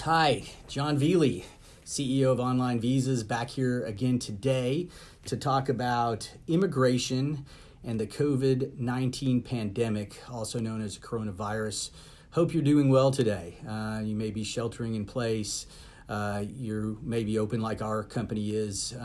Hi, Jon Velie, CEO of OnlineVisas, back here again today to talk about immigration and the COVID-19 pandemic, also known as coronavirus. Hope you're doing well today. You may be sheltering in place. You may be open like our company is.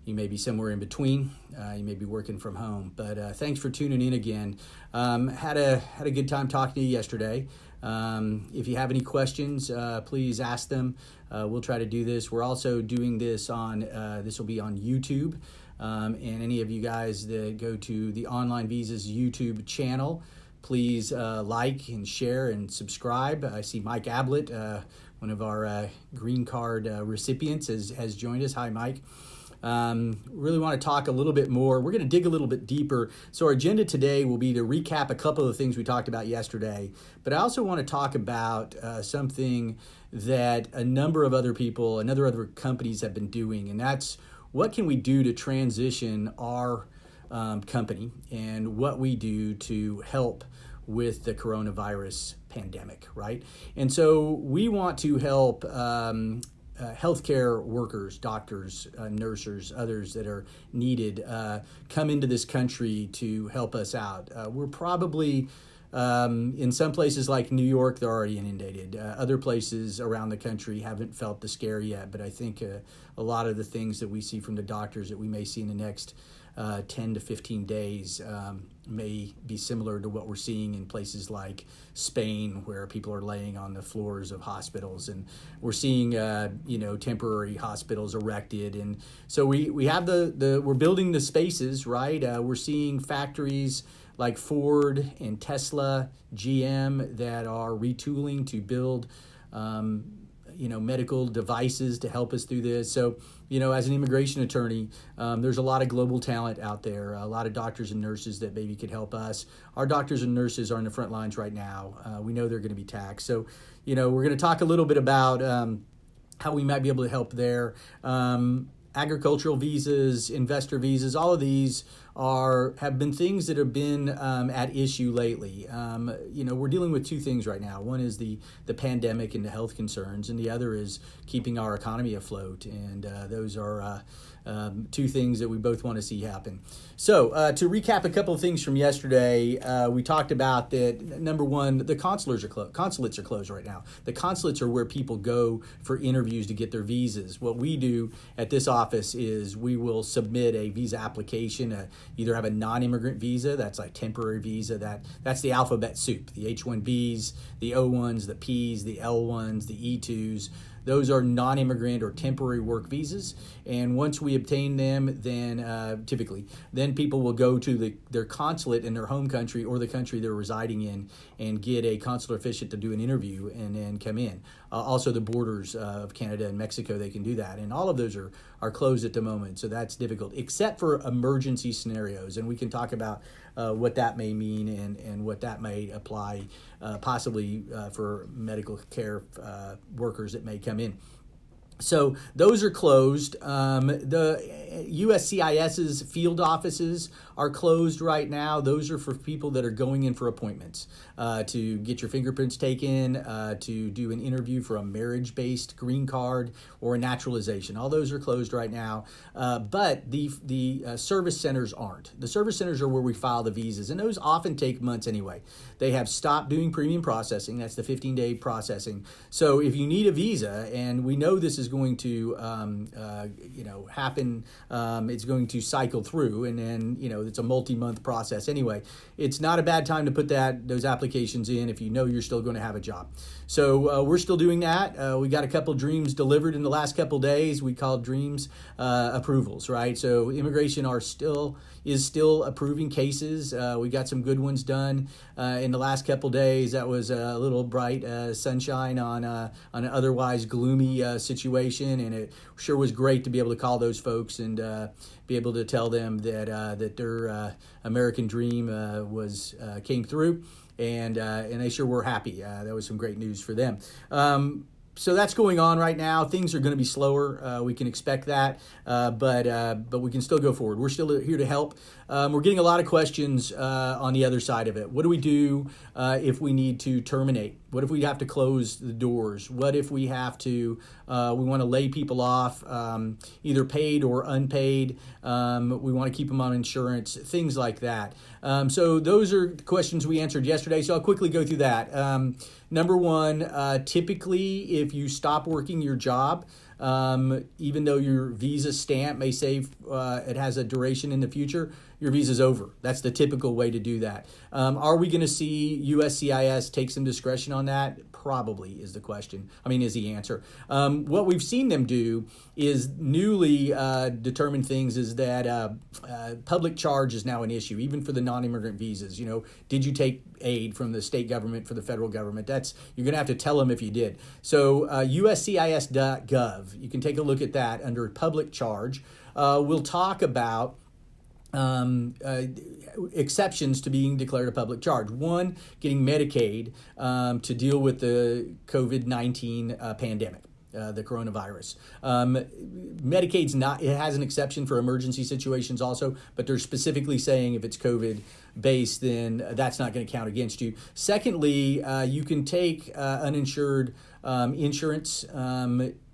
You may be somewhere in between. You may be working from home. But thanks for tuning in again. Had a good time talking to you yesterday. If you have any questions, please ask them. We'll try to do this. We're also doing this on, this will be on YouTube. And any of you guys that go to the OnlineVisas YouTube channel, please like and share and subscribe. I see Mike Ablett, one of our green card recipients, has joined us. Hi, Mike. Really want to talk a little bit more. We're going to dig a little bit deeper. So our agenda today will be to recap a couple of things we talked about yesterday, but I also want to talk about something that a number of other people and other companies have been doing, and that's what can we do to transition our company and what we do to help with the coronavirus pandemic, right? And so we want to help healthcare workers, doctors, nurses, others that are needed come into this country to help us out. We're probably, in some places like New York, they're already inundated. Other places around the country haven't felt the scare yet, but I think a lot of the things that we see from the doctors that we may see in the next 10 to 15 days may be similar to what we're seeing in places like Spain, where people are laying on the floors of hospitals, and we're seeing temporary hospitals erected. And so we have we're building the spaces, right? We're seeing factories like Ford and Tesla, GM that are retooling to build medical devices to help us through this. So, as an immigration attorney, there's a lot of global talent out there, a lot of doctors and nurses that maybe could help us. Our doctors and nurses are in the front lines right now. We know they're going to be taxed. So, we're going to talk a little bit about how we might be able to help there. Agricultural visas, investor visas, all of these have been things that have been at issue lately. We're dealing with two things right now. One is the pandemic and the health concerns, and the other is keeping our economy afloat. And those are two things that we both want to see happen. So to recap a couple of things from yesterday, we talked about that, number one, the consulates are closed right now. The consulates are where people go for interviews to get their visas. What we do at this office is we will submit a visa application, either have a non-immigrant visa, that's like temporary visa, that's the alphabet soup, the H-1Bs, the O-1s, the Ps, the L-1s, the E-2s. Those are non-immigrant or temporary work visas, and once we obtain them, then people will go to their consulate in their home country or the country they're residing in and get a consular official to do an interview and then come in. Also, the borders of Canada and Mexico, they can do that, and all of those are closed at the moment, so that's difficult, except for emergency scenarios, and we can talk about what that may mean and what that may apply possibly for medical care workers that may come in. So those are closed. The USCIS's field offices are closed right now. Those are for people that are going in for appointments to get your fingerprints taken, to do an interview for a marriage-based green card or a naturalization. All those are closed right now, but the service centers aren't. The service centers are where we file the visas, and those often take months anyway. They have stopped doing premium processing. That's the 15-day processing. So if you need a visa, and we know this is going to happen, it's going to cycle through, and then it's a multi-month process anyway. It's not a bad time to put those applications in if you know you're still going to have a job. So we're still doing that. We got a couple dreams delivered in the last couple days. We called dreams approvals, right? So immigration is still approving cases. We got some good ones done in the last couple days. That was a little bright sunshine on an otherwise gloomy situation, and it sure was great to be able to call those folks and be able to tell them that their American dream came through, and they sure were happy. That was some great news for them. So that's going on right now. Things are going to be slower. We can expect that, but we can still go forward. We're still here to help. We're getting a lot of questions on the other side of it. What do we do if we need to terminate? What if we have to close the doors? What if we have to, we want to lay people off, either paid or unpaid? We want to keep them on insurance, things like that. So those are questions we answered yesterday. So I'll quickly go through that. Number one, typically if you stop working your job, even though your visa stamp may say it has a duration in the future, your visa's over. That's the typical way to do that. Are we going to see USCIS take some discretion on that? Probably is the question. Is the answer. What we've seen them do is newly determined things is that public charge is now an issue, even for the non-immigrant visas. Did you take aid from the state government for the federal government? You're going to have to tell them if you did. So USCIS.gov, you can take a look at that under public charge. We'll talk about exceptions to being declared a public charge. One, getting Medicaid to deal with the COVID-19 pandemic. The coronavirus. Medicaid's not, it has an exception for emergency situations also, but they're specifically saying if it's COVID based, then that's not going to count against you. Secondly, you can take uninsured insurance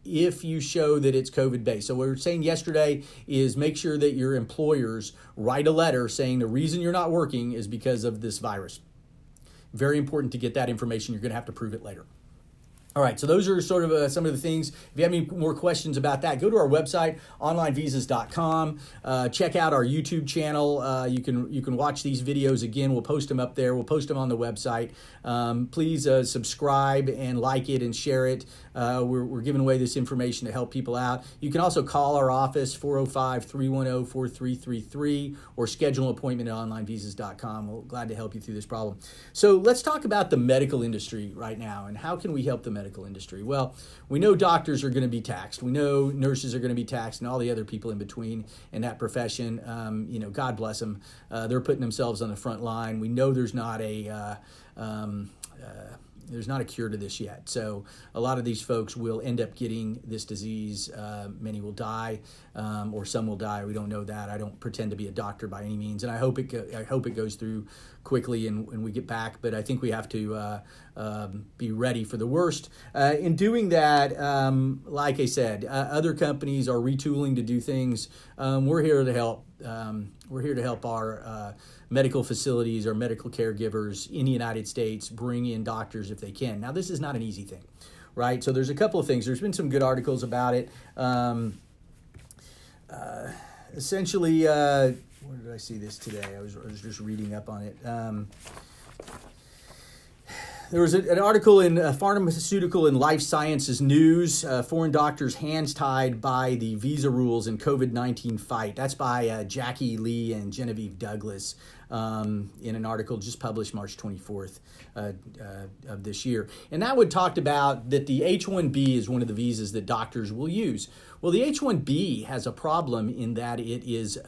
if you show that it's COVID based. So what we were saying yesterday is make sure that your employers write a letter saying the reason you're not working is because of this virus. Very important to get that information. You're going to have to prove it later. All right, so those are sort of some of the things. If you have any more questions about that, go to our website, OnlineVisas.com. Check out our YouTube channel. You can watch these videos again. We'll post them up there. We'll post them on the website. Please subscribe and like it and share it. We're giving away this information to help people out. You can also call our office, 405-310-4333, or schedule an appointment at OnlineVisas.com. We're glad to help you through this problem. So let's talk about the medical industry right now and how can we help the medical industry. Well, we know doctors are going to be taxed. We know nurses are going to be taxed and all the other people in between in that profession. God bless them. They're putting themselves on the front line. We know there's not a cure to this yet. So a lot of these folks will end up getting this disease. Many will die, or some will die. We don't know that. I don't pretend to be a doctor by any means, and I hope it goes through quickly and we get back. But I think we have to be ready for the worst. In doing that, like I said, other companies are retooling to do things. We're here to help. We're here to help our medical facilities or medical caregivers in the United States bring in doctors if they can. Now, this is not an easy thing, right? So there's a couple of things. There's been some good articles about it. Essentially, where did I see this today? I was just reading up on it. There was an article in Pharmaceutical and Life Sciences News, Foreign Doctors Hands Tied by the Visa Rules in COVID-19 Fight. That's by Jackie Lee and Genevieve Douglas in an article just published March 24th of this year. And that one talked about that the H-1B is one of the visas that doctors will use. Well, the H-1B has a problem in that it is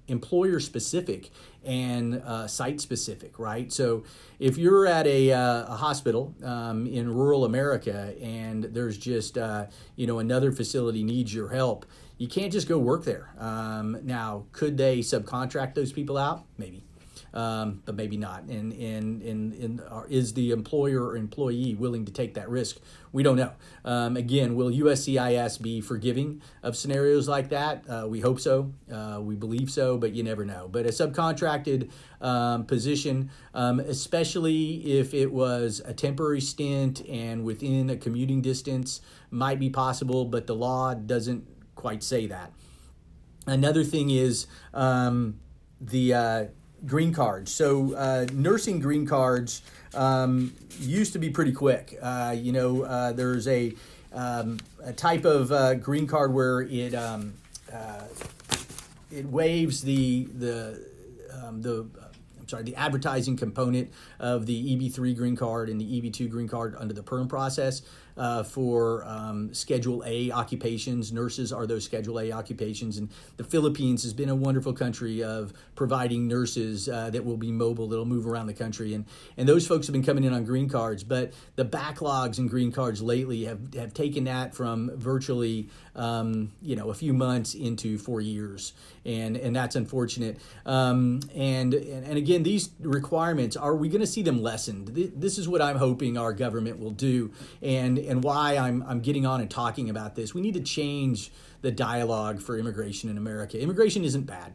employer-specific and site-specific, right? So if you're at a hospital in rural America and there's just, another facility needs your help, you can't just go work there. Now, could they subcontract those people out? Maybe. But maybe not. And is the employer or employee willing to take that risk? We don't know. Again, will USCIS be forgiving of scenarios like that? We hope so. We believe so, but you never know. But a subcontracted position, especially if it was a temporary stint and within a commuting distance, might be possible, but the law doesn't quite say that. Another thing is the green cards. So nursing green cards used to be pretty quick. There's a type of green card where it waives the advertising component of the EB3 green card and the EB2 green card under the PERM process. for Schedule A occupations. Nurses are those Schedule A occupations. And the Philippines has been a wonderful country of providing nurses that will be mobile, that'll move around the country. And those folks have been coming in on green cards. But the backlogs in green cards lately have taken that from virtually a few months into 4 years. And that's unfortunate. And again, these requirements, are we going to see them lessened? This is what I'm hoping our government will do, and why I'm getting on and talking about this. We need to change the dialogue for immigration in America. Immigration isn't bad.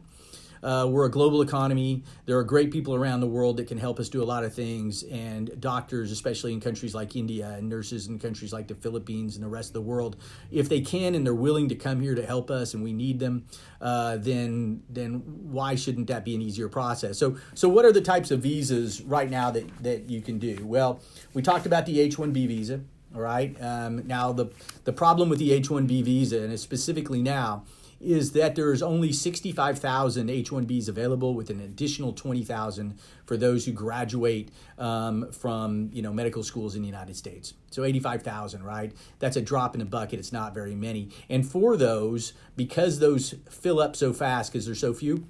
We're a global economy. There are great people around the world that can help us do a lot of things, and doctors, especially in countries like India, and nurses in countries like the Philippines and the rest of the world, if they can and they're willing to come here to help us and we need them, then why shouldn't that be an easier process? So what are the types of visas right now that you can do? Well, we talked about the H-1B visa. All right. Now, the problem with the H-1B visa, and specifically now, is that there's only 65,000 H-1Bs available, with an additional 20,000 for those who graduate from medical schools in the United States. So 85,000, right? That's a drop in the bucket. It's not very many. And for those, because those fill up so fast because there's so few,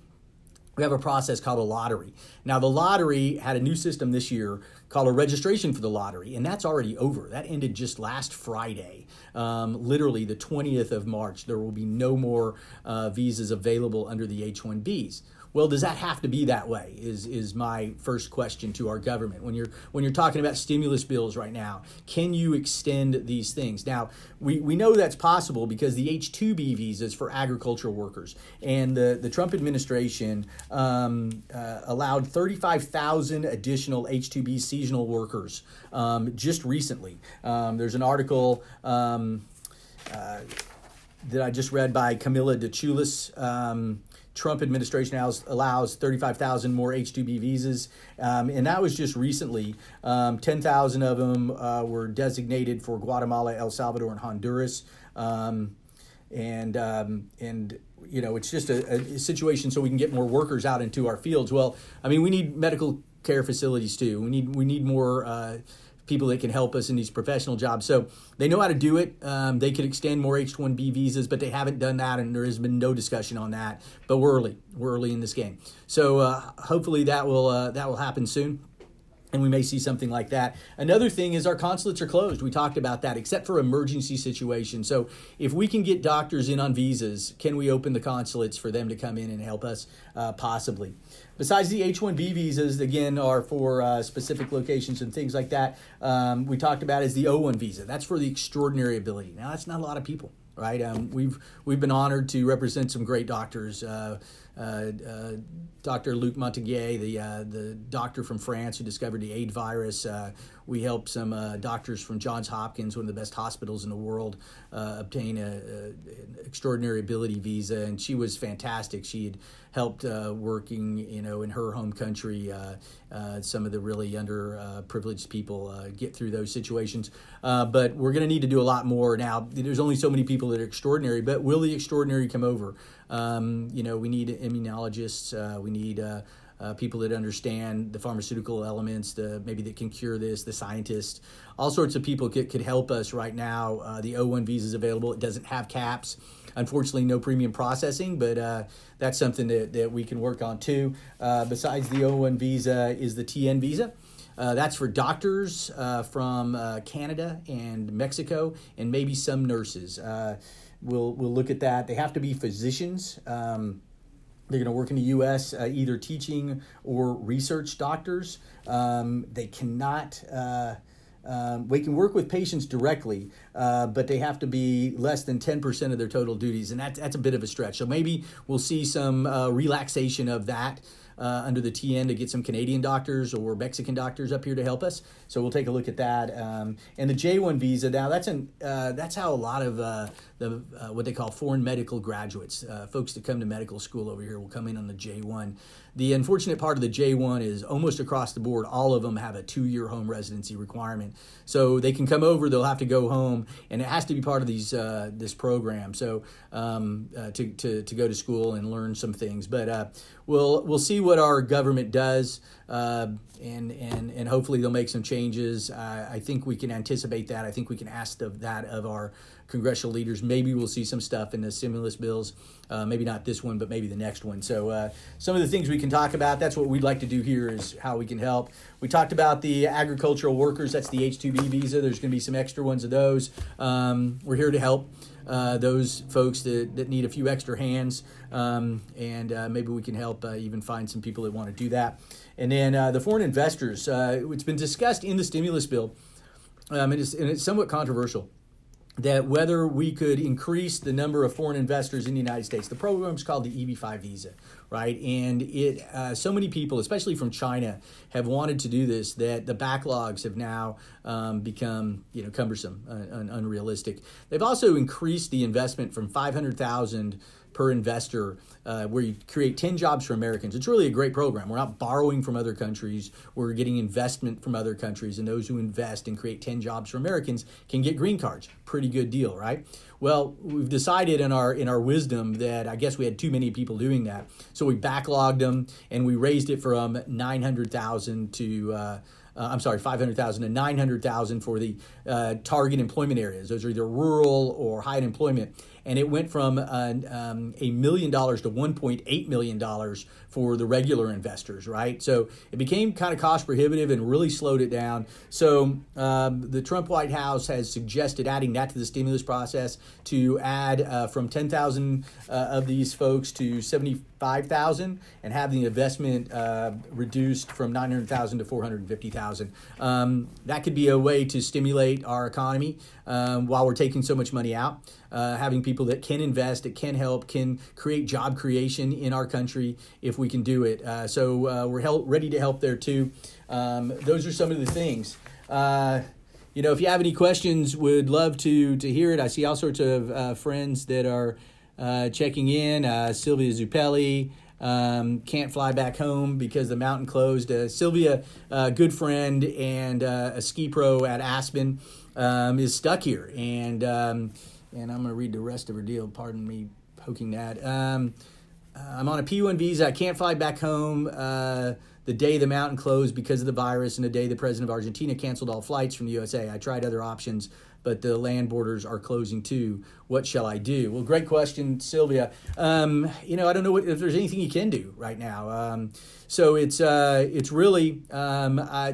we have a process called a lottery. Now, the lottery had a new system this year called a registration for the lottery, and that's already over. That ended just last Friday, literally the 20th of March. There will be no more visas available under the H-1Bs. Well, does that have to be that way is my first question to our government. When you're talking about stimulus bills right now, can you extend these things? Now, we know that's possible because the H-2B visas for agricultural workers, and the Trump administration allowed 35,000 additional H-2B seasonal workers just recently. There's an article that I just read by Camilla DeChulis. Trump administration allows 35,000 more H-2B visas, and that was just recently. 10,000 of them were designated for Guatemala, El Salvador, and Honduras, it's just a situation so we can get more workers out into our fields. Well, I mean, we need medical care facilities too. We need more people that can help us in these professional jobs. So they know how to do it. They could extend more H-1B visas, but they haven't done that, and there has been no discussion on that. But we're early in this game. So hopefully that will happen soon, and we may see something like that. Another thing is our consulates are closed. We talked about that, except for emergency situations. So if we can get doctors in on visas, can we open the consulates for them to come in and help us? Possibly. Besides, the H-1B visas, again, are for specific locations and things like that. We talked about is the O-1 visa. That's for the extraordinary ability. Now, that's not a lot of people, right? We've been honored to represent some great doctors. Dr. Luc Montagnier, the doctor from France who discovered the AIDS virus. We helped some doctors from Johns Hopkins, one of the best hospitals in the world, obtain an extraordinary ability visa, and she was fantastic. She had helped working, in her home country, some of the really underprivileged people get through those situations. But we're going to need to do a lot more. Now, there's only so many people that are extraordinary, but will the extraordinary come over? We need immunologists. We need people that understand the pharmaceutical elements, maybe that can cure this, the scientists. All sorts of people could help us right now. The O-1 visa is available. It doesn't have caps. Unfortunately, no premium processing, but that's something that we can work on too. Besides the O-1 visa is the TN visa. That's for doctors from Canada and Mexico, and maybe some nurses. We'll look at that. They have to be physicians. They're going to work in the U.S. Either teaching or research doctors. They cannot. We can work with patients directly, but they have to be less than 10% of their total duties, and that's a bit of a stretch. So maybe we'll see some relaxation of that under the TN to get some Canadian doctors or Mexican doctors up here to help us. So we'll take a look at that. And the J1 visa, now that's how a lot of what they call foreign medical graduates, folks that come to medical school over here, will come in on the J1. The unfortunate part of the J1 is almost across the board, all of them have a 2-year home residency requirement. So they can come over, they'll have to go home, and it has to be part of these this program. So to go to school and learn some things. But we'll see what our government does, and hopefully they'll make some changes. I think we can anticipate that. I think we can ask that of our congressional leaders. Maybe we'll see some stuff in the stimulus bills. Maybe not this one, but maybe the next one. So some of the things we can talk about, that's what we'd like to do here, is how we can help. We talked about the agricultural workers. That's the H-2B visa. There's going to be some extra ones of those. We're here to help those folks that need a few extra hands, and maybe we can help even find some people that want to do that. And then the foreign investors, it's been discussed in the stimulus bill, and it's somewhat controversial, that whether we could increase the number of foreign investors in the United States. The program is called the EB-5 visa, right? And so many people, especially from China, have wanted to do this, that the backlogs have now become cumbersome and unrealistic. They've also increased the investment from $500,000 per investor, where you create 10 jobs for Americans. It's really a great program. We're not borrowing from other countries. We're getting investment from other countries, and those who invest and create 10 jobs for Americans can get green cards. Pretty good deal, right? Well, we've decided in our wisdom that I guess we had too many people doing that. So we backlogged them, and we raised it from 900,000 to 500,000 to 900,000 for the target employment areas. Those are either rural or high unemployment. And it went from $1 million to $1.8 million for the regular investors, right? So it became kind of cost prohibitive and really slowed it down. So the Trump White House has suggested adding that to the stimulus process, to add from 10,000 of these folks to 75,000, and have the investment reduced from 900,000 to 450,000. That could be a way to stimulate our economy while we're taking so much money out. Having people that can invest, that can help, can create job creation in our country if we can do it. So we're ready to help there too. Those are some of the things. If you have any questions, would love to hear it. I see all sorts of friends that are checking in. Sylvia Zupelli can't fly back home because the mountain closed. Sylvia, good friend and a ski pro at Aspen, is stuck here. And I'm going to read the rest of her deal. Pardon me poking that. I'm on a P1 visa. I can't fly back home the day the mountain closed because of the virus, and the day the president of Argentina canceled all flights from the USA. I tried other options, but the land borders are closing too. What shall I do? Well, great question, Sylvia. I don't know if there's anything you can do right now. So it's really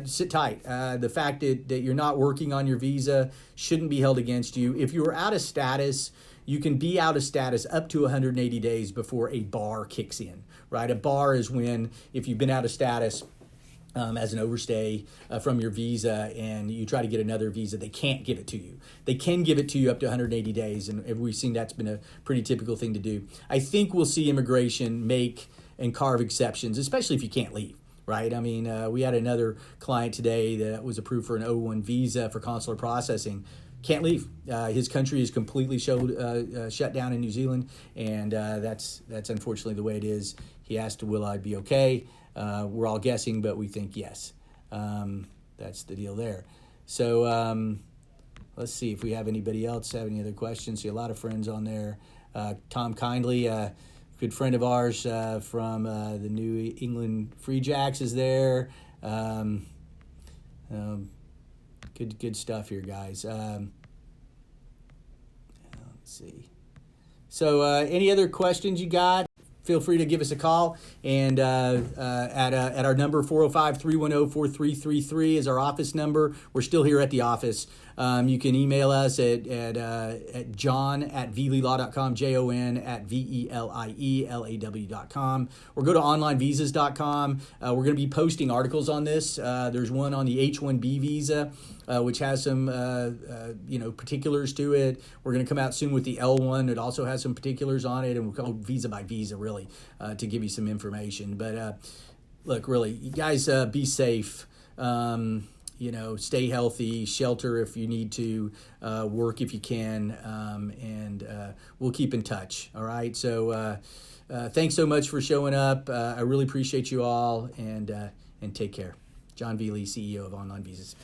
sit tight. The fact that you're not working on your visa shouldn't be held against you. If you were out of status, you can be out of status up to 180 days before a bar kicks in, right? A bar is when, if you've been out of status as an overstay from your visa and you try to get another visa, they can't give it to you. They can give it to you up to 180 days, and we've seen that's been a pretty typical thing to do. I think we'll see immigration make and carve exceptions, especially if you can't leave, right? I mean, we had another client today that was approved for an O1 visa for consular processing. Can't leave. His country is completely shut down in New Zealand, and that's unfortunately the way it is. He asked, will I be okay? We're all guessing, but we think yes. That's the deal there. So let's see if we have anybody else have any other questions. See a lot of friends on there. Tom Kindly, good friend of ours from the New England Free Jacks, is there. Good stuff here, guys. Let's see. So any other questions you got? Feel free to give us a call, and at our number 405-310-4333 is our office number. We're still here at the office. You can email us at jon@velielaw.com, jon@velielaw.com, or go to OnlineVisas.com. We're going to be posting articles on this. There's one on the H-1B visa, which has some particulars to it. We're going to come out soon with the L1. It also has some particulars on it, and we'll go visa by visa, really, to give you some information. But look, really, you guys be safe. stay healthy, shelter if you need to, work if you can, and we'll keep in touch. All right. So thanks so much for showing up. I really appreciate you all, and take care. Jon Velie, CEO of OnlineVisas.